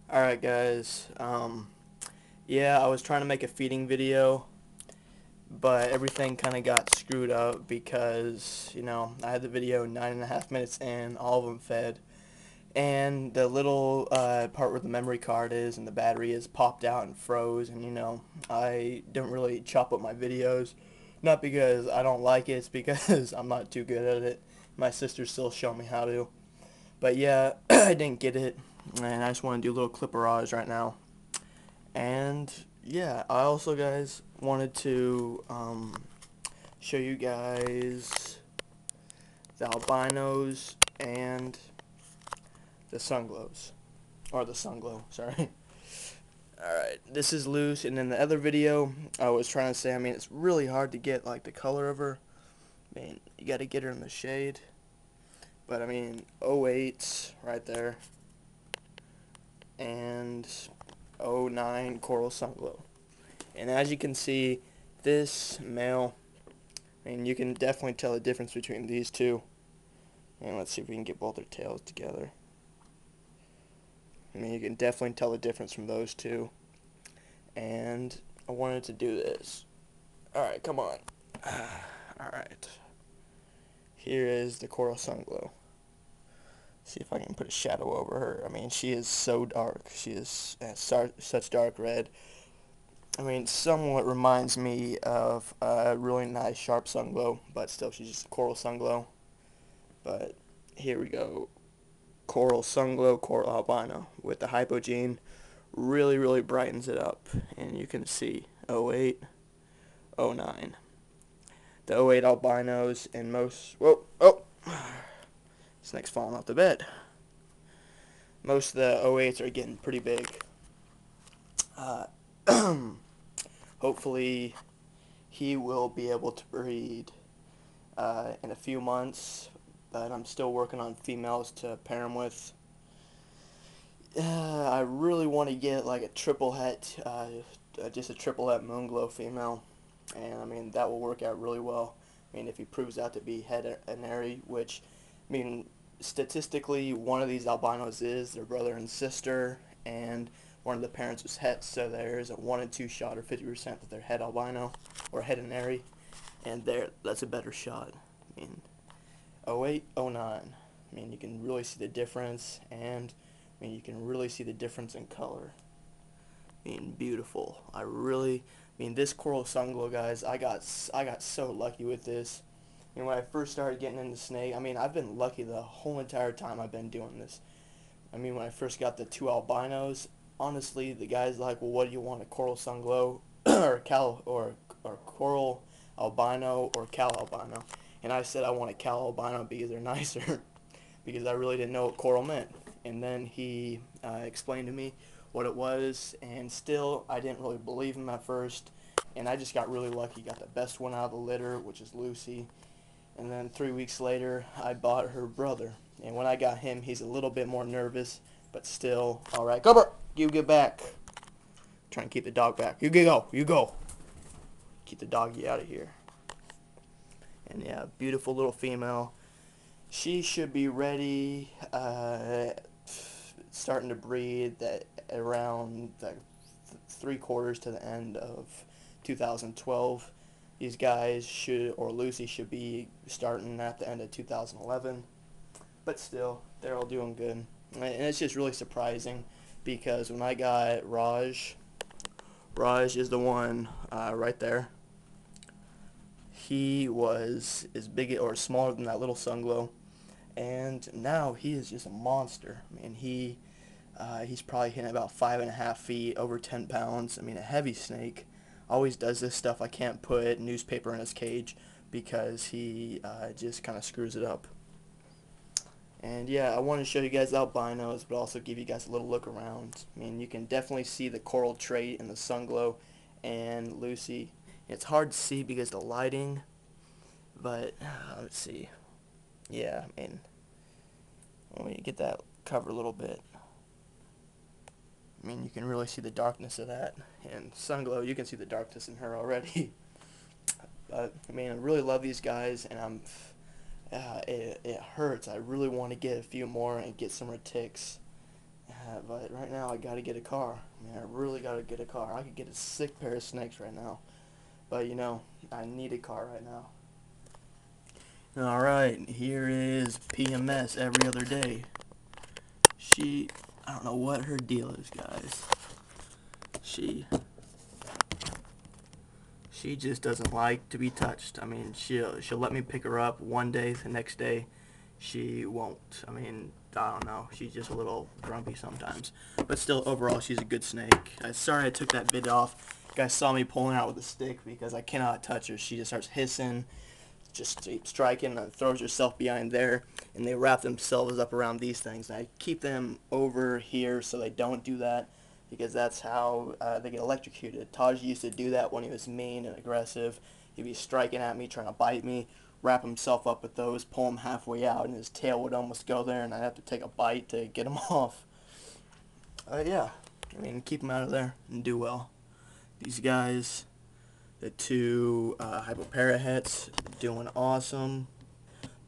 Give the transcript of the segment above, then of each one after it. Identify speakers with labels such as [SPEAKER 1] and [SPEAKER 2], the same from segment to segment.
[SPEAKER 1] Alright guys, yeah, I was trying to make a feeding video, but everything kind of got screwed up because, I had the video 9.5 minutes in, all of them fed, and the little part where the memory card is and the battery is popped out and froze, and I didn't really chop up my videos, not because I don't like it, it's because I'm not too good at it. My sister's still showing me how to. But yeah, I didn't get it, and I just want to do a little clipperage right now. And yeah, I also, guys, wanted to show you guys the albinos and the sunglows, or the sunglow, sorry. Alright, this is loose, and in the other video, I was trying to say, it's really hard to get, like, the color of her. You gotta get her in the shade. But, 08's right there. And 09 coral sunglow. And as you can see, this male, you can definitely tell the difference between these two. And let's see if we can get both their tails together. You can definitely tell the difference from those two. And I wanted to do this. Alright, come on. Alright. Here is the coral sunglow. See if I can put a shadow over her. She is so dark. She is such dark red. Somewhat reminds me of a really nice sharp sunglow, but still she's just coral sunglow. But here we go. Coral sunglow, coral albino with the hypogene. Really, really brightens it up. And you can see 08, 09. The 08 albinos and most, whoa, oh, snake's falling off the bed. Most of the 08s are getting pretty big. Hopefully he will be able to breed in a few months, but I'm still working on females to pair him with. I really want to get like a triple het, just a triple het moonglow female, and that will work out really well. If he proves out to be heteranary, which, statistically one of these albinos is their brother and sister, and one of the parents was het, so there's a 1 in 2 shot, or 50%, that they're het albino or heteranary, and that's a better shot. 08, 09. You can really see the difference, and you can really see the difference in color. Beautiful. This coral sunglow, guys, I got so lucky with this. When I first started getting into snake, I've been lucky the whole entire time I've been doing this. When I first got the 2 albinos, honestly, the guy's like, well, what do you want, a coral sunglow or Kahl, or coral albino or Kahl albino? And I said I want a Kahl albino because they're nicer, because I really didn't know what coral meant. And then he explained to me what it was, and still I didn't really believe him at first, and I just got really lucky, got the best one out of the litter, which is Lucy. And then 3 weeks later I bought her brother, and when I got him, he's a little bit more nervous, but still, alright, Cobra, you get back. Trying to keep the dog back. You go. Keep the doggy out of here. And yeah, beautiful little female. She should be ready, starting to breed that around 3/4 to the end of 2012. These guys should, or Lucy should be starting at the end of 2011. But still, they're all doing good. And it's just really surprising because when I got Raj is the one right there. He was as big or smaller than that little sunglow, and now he is just a monster. He's probably hitting about 5.5 feet, over 10 pounds. A heavy snake. Always does this stuff. I can't put newspaper in his cage because he just kind of screws it up. And yeah, I want to show you guys albinos, but also give you guys a little look around. You can definitely see the coral trait in the sunglow and Lucy. It's hard to see because of the lighting, but let's see. Yeah, when you get that cover a little bit, you can really see the darkness of that. And Sunglow, you can see the darkness in her already. But I really love these guys, and it hurts. I really want to get a few more and get some retics. But right now I gotta get a car. I mean, I really gotta get a car. I could get a sick pair of snakes right now. But, you know, I need a car right now. Alright, here is PMS every other day. I don't know what her deal is, guys. She just doesn't like to be touched. I mean, she'll let me pick her up one day, the next day she won't. I mean, I don't know. She's just a little grumpy sometimes. But still, overall, she's a good snake. Sorry I took that vid off. You guys saw me pulling her out with a stick because I cannot touch her. She just starts hissing, just striking, and throws herself behind there, and they wrap themselves up around these things. And I keep them over here so they don't do that, because that's how they get electrocuted. Taj used to do that when he was mean and aggressive. He'd be striking at me, trying to bite me, wrap himself up with those, pull him halfway out, and his tail would almost go there, and I'd have to take a bite to get him off. Yeah, I mean, keep him out of there and do well. These guys, the two hypoparahets, doing awesome.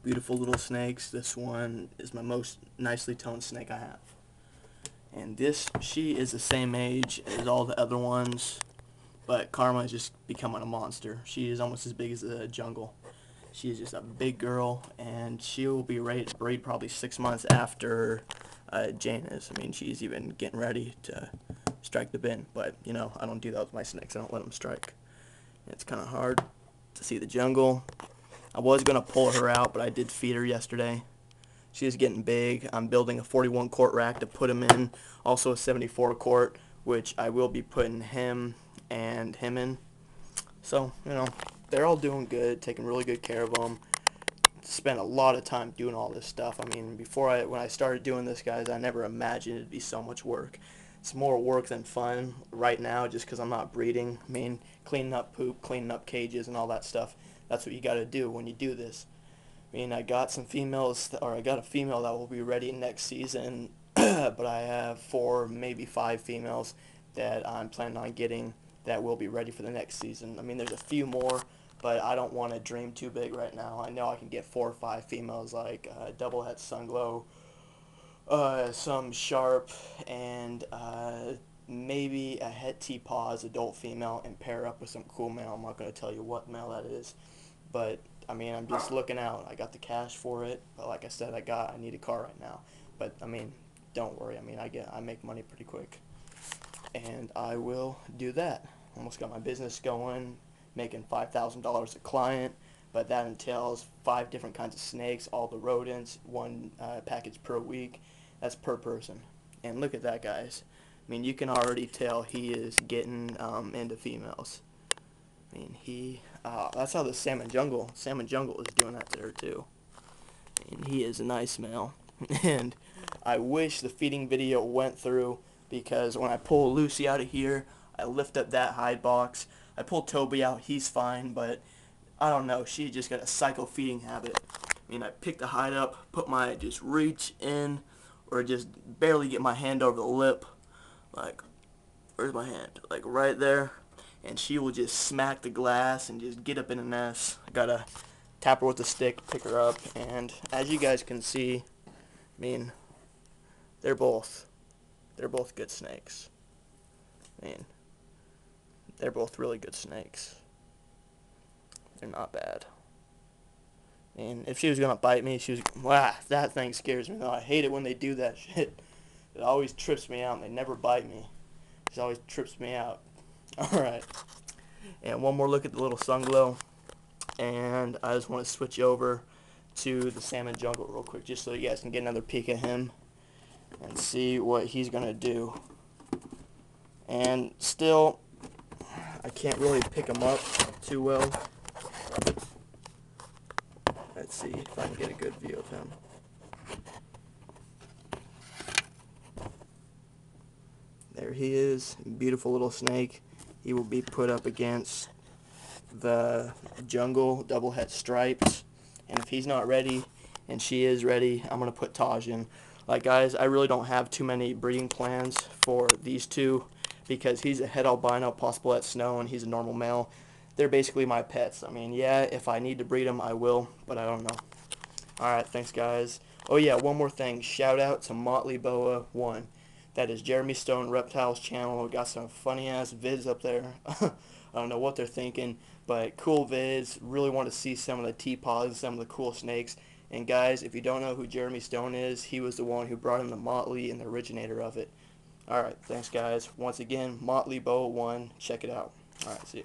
[SPEAKER 1] Beautiful little snakes. This one is my most nicely toned snake I have. And she is the same age as all the other ones, but Karma is just becoming a monster. She is almost as big as the jungle. She is just a big girl, and she will be ready to breed probably 6 months after Jane is. I mean, she's even getting ready to strike the bin, but, you know, I don't do that with my snakes. I don't let them strike. It's kind of hard to see the jungle. I was going to pull her out, but I did feed her yesterday. She is getting big. I'm building a 41 quart rack to put him in. Also a 74 quart, which I will be putting him and him in. So, you know, they're all doing good, taking really good care of them. Spent a lot of time doing all this stuff. I mean, when I started doing this, guys, I never imagined it'd be so much work. It's more work than fun right now, just because I'm not breeding. I mean, cleaning up poop, cleaning up cages, and all that stuff. That's what you got to do when you do this. I mean, I got some females, or I got a female that will be ready next season, but I have 4, maybe 5 females that I'm planning on getting that will be ready for the next season. I mean, there's a few more, but I don't want to dream too big right now. I know I can get 4 or 5 females, like double head Sunglow, some sharp, and maybe a het T-Paws adult female, and pair up with some cool male. I'm not going to tell you what male that is, but I mean, I'm just looking out. I got the cash for it, but like I said, I need a car right now. But I mean, don't worry. I mean, I make money pretty quick, and I will do that. Almost got my business going, making $5,000 a client, but that entails 5 different kinds of snakes, all the rodents, 1 package per week. That's per person. And look at that, guys. I mean, you can already tell he is getting into females. I mean, that's how the salmon jungle is doing that there too. And he is a nice male. And I wish the feeding video went through, because when I pull Lucy out of here, I lift up that hide box. I pull Toby out, he's fine, but I don't know, she just got a psycho feeding habit. I mean, I pick the hide up, just reach in, or just barely get my hand over the lip. Like, where's my hand? Like right there. And she will just smack the glass and just get up in a nest. I gotta tap her with a stick, pick her up, and as you guys can see, I mean, they're both good snakes. I mean, they're both really good snakes. They're not bad. And if she was gonna bite me, that thing scares me. No, I hate it when they do that shit. It always trips me out, and they never bite me. It always trips me out. Alright, and one more look at the little Sunglow, and I just want to switch over to the salmon jungle real quick, just so you guys can get another peek at him and see what he's going to do. And still, I can't really pick him up too well. Let's see if I can get a good view of him. There he is, beautiful little snake. He will be put up against the jungle double het stripes, and if he's not ready and she is ready, I'm going to put Taj in. Like, guys, I really don't have too many breeding plans for these two, because he's a het albino, possible at snow, and he's a normal male. They're basically my pets. I mean, yeah, if I need to breed them, I will, but I don't know. Alright, thanks, guys. Oh yeah, one more thing. Shout out to Motley Boa 1. That is Jeremy Stone Reptiles channel. Got some funny ass vids up there. I don't know what they're thinking, but cool vids. Really want to see some of the teapods, some of the cool snakes. And guys, if you don't know who Jeremy Stone is, he was the one who brought in the motley and the originator of it. Alright, thanks guys. Once again, motley boa 1. Check it out. Alright, see you.